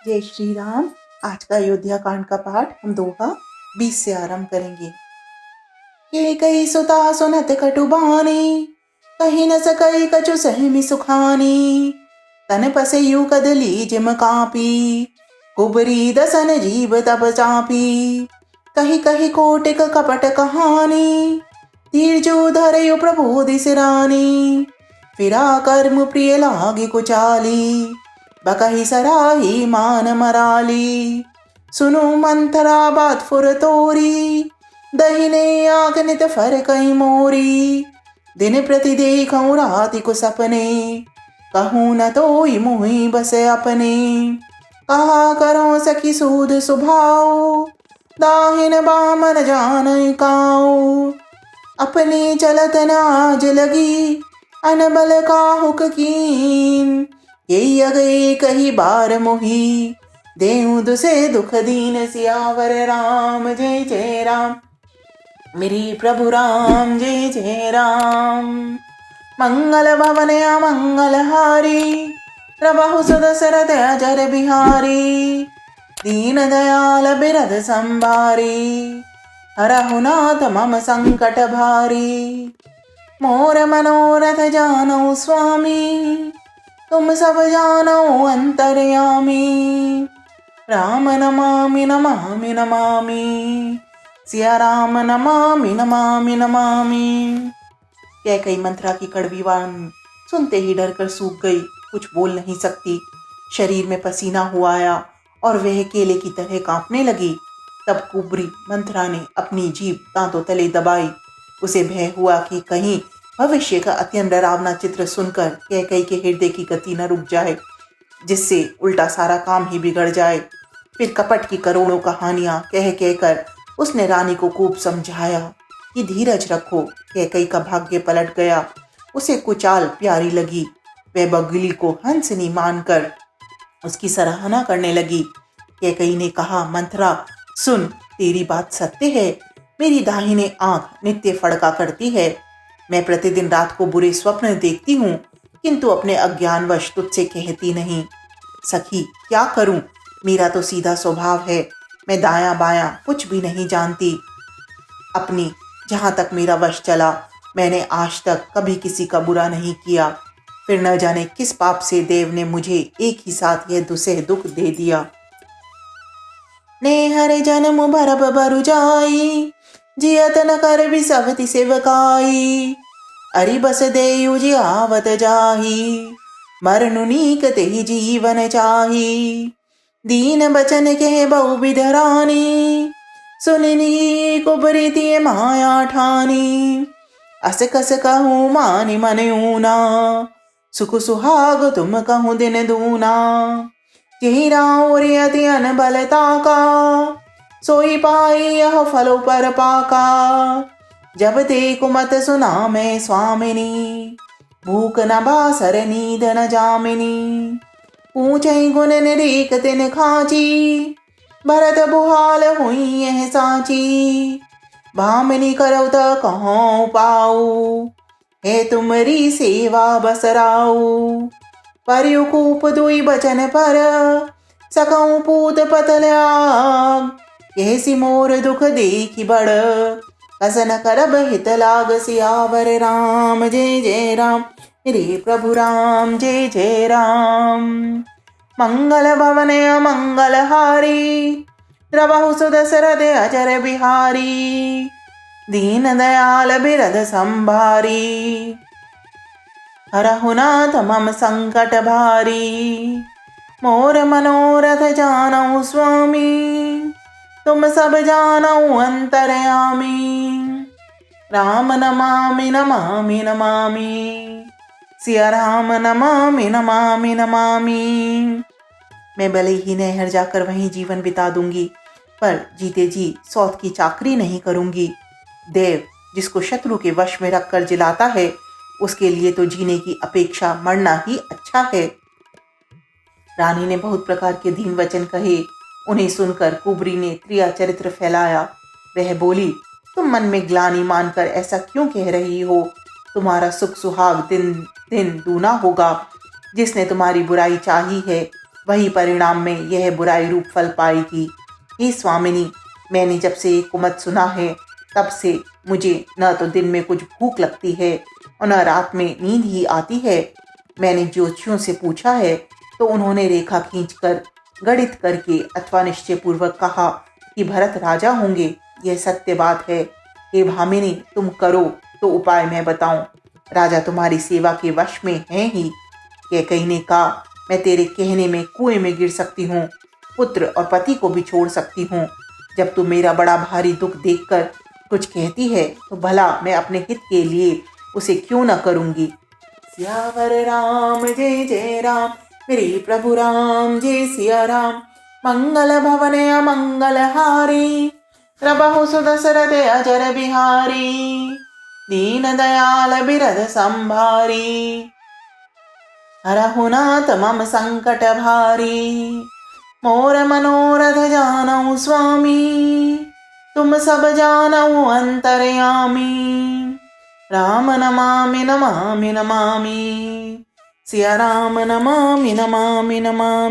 जय श्री राम। आज का अयोध्या कांड का पाठ हम दोहा 20 से आरंभ करेंगे। के कई सुता सुनत कटुबानी, कही न सकई कछु सहमी सुखानी। तन पसयु कदली जिम कापी, कुबरी दसन जीव तब चापी। कही कही कोटिक कपट कहानी, तीर्जु धरयु प्रबोधि सिरानी। फिरा कर्म प्रिय लागे कुचाली, बकही सराही मान मराली। सुनु मंथरा बात फुर तोरी, दहिने आगनित फर कई मोरी। दिन प्रति देखऊँ राति को सपने, कहूँ न तोई मुहि बस अपने। कहा करो सखी सूद सुभाओ, दाहिन बामन जान काऊ। अपनी चलत न आज लगी, अनबल काहुक कीन। यही अगई कही बार मोही, देहूं दुसे दुख दीन। सियावर राम जय जय राम, मेरी प्रभु राम जय जय राम। मंगल भवन अमंगल हारी, प्रभु सुदशरथ अजर बिहारी। दीन दयाल बिरद संभारी, हरहु नाथ मम संकट भारी। मोर मनोरथ जानो स्वामी, तुम सब जानो अंतर्यामी। राम नमामि नमामि नमामि, सिया राम नमामि नमामि नमामि। कैकई मंथरा की कड़वी वाणी सुनते ही डर कर सूख गई, कुछ बोल नहीं सकती। शरीर में पसीना हुआ आया और वह केले की तरह कांपने लगी। तब कुबरी मंथरा ने अपनी जीभ दांतों तले दबाई। उसे भय हुआ कि कहीं भविष्य का अत्यंत डरावना चित्र सुनकर कैकई के हृदय की गति न रुक जाए, जिससे उल्टा सारा काम ही बिगड़ जाए। फिर कपट की करोड़ों कहानियां कह कहकर उसने रानी को खूब समझाया कि धीरज रखो। कैकई का भाग्य पलट गया, उसे कुचाल प्यारी लगी। वह बगुली को हंसनी मानकर उसकी सराहना करने लगी। कैकई ने कहा, मंथरा सुन, तेरी बात सत्य है। मेरी दाहिने आंख नित्य फड़का करती है। मैं प्रतिदिन रात को बुरे स्वप्न देखती हूँ, किंतु अपने अज्ञानवश तुझसे कहती नहीं। सखी क्या करूं, मेरा तो सीधा स्वभाव है। मैं दायां बायां कुछ भी नहीं जानती। अपनी जहां तक मेरा वश चला, मैंने आज तक कभी किसी का बुरा नहीं किया। फिर न जाने किस पाप से देव ने मुझे एक ही साथ यह दुसह दुख दे दिया। ने हरे जन्म भरब बरु जाई, जियत न कर बिसवति सेवकाई। अरि बस देयु जी आवत जाही, मरनु नीक तेहि जीवन चाही। दीन बचन कहे बहु विधरानी, सुनिनी कुबरी तिय माया ठानी। अस कस कहूँ मानि मन ऊना, सुख सुहाग तुम कहूँ दिन दूना। यही राउर अति अनबलता का, सोई पाई यह फलो पर पाका। जब ते कुमत सुना मैं स्वामिनी, भूख न बासर नींद न जामिनी। पूछई गुण निरीक तिन खाची, भरत बुहाल हुई यह साची। भामिनी करौ त कहाँ पाऊ, है तुमरी सेवा बसराऊ। परियुकूप दुई बचन पर, सकऊँ पूत पतल्याग। यह सिमोर दुख देखी बड़, कसन करब हित लाग। सियावर राम जय जय राम, मेरे प्रभु राम जय जय राम। मंगल भवन अमंगल हारी, द्रवहु सुदशरथ अजर बिहारी। दीन दयाल बिरद संभारी, हरहु नाथ मम संकट भारी। मोर मनोरथ जानऊ स्वामी, तुम सब जानऊ अंतर्यामी। राम नमामि नमामि नमामि, सिया राम नमामि नमामि नमामि। मैं भले ही नहर जाकर वहीं जीवन बिता दूंगी, पर जीते जी सौत की चाकरी नहीं करूंगी। देव जिसको शत्रु के वश में रखकर जिलाता है, उसके लिए तो जीने की अपेक्षा मरना ही अच्छा है। रानी ने बहुत प्रकार के दीन वचन कहे। उन्हें सुनकर कुबरी ने त्रिया चरित्र फैलाया। वह बोली, तुम मन में ग्लानि मानकर ऐसा क्यों कह रही हो? तुम्हारा सुख सुहाग दिन दिन दूना होगा। जिसने तुम्हारी बुराई चाही है, वही परिणाम में यह बुराई रूप फल पाएगी। हे स्वामिनी, मैंने जब से ये कुमत सुना है तब से मुझे न तो दिन में कुछ भूख लगती है और न रात में नींद ही आती है। मैंने ज्योतिषियों से पूछा है तो उन्होंने रेखा खींचकर, गणित करके अथवा निश्चय पूर्वक कहा कि भरत राजा होंगे। यह सत्य बात है। हे भामिनी, तुम करो तो उपाय मैं बताऊं। राजा तुम्हारी सेवा के वश में हैं ही। कैकेयी ने कहा, मैं तेरे कहने में कुएं में गिर सकती हूँ, पुत्र और पति को भी छोड़ सकती हूँ। जब तू मेरा बड़ा भारी दुख देखकर कुछ कहती है तो भला मैं अपने हित के लिए उसे क्यों न करूँगी। सियावर राम जय जय राम, मेरे प्रभु राम जय सिया राम। मंगल भवन अमंगल हारी, प्रभु सुदशरथ अजर बिहारी। दीन दयाल बिरध संभारी, हरहु नाथ मम संकट भारी। मोर मनोरथ जानऊ स्वामी, तुम सब जानऊ अंतर्यामी। राम नमामि नमामि नमामि, सिया राम नमामि नमामि नमामि।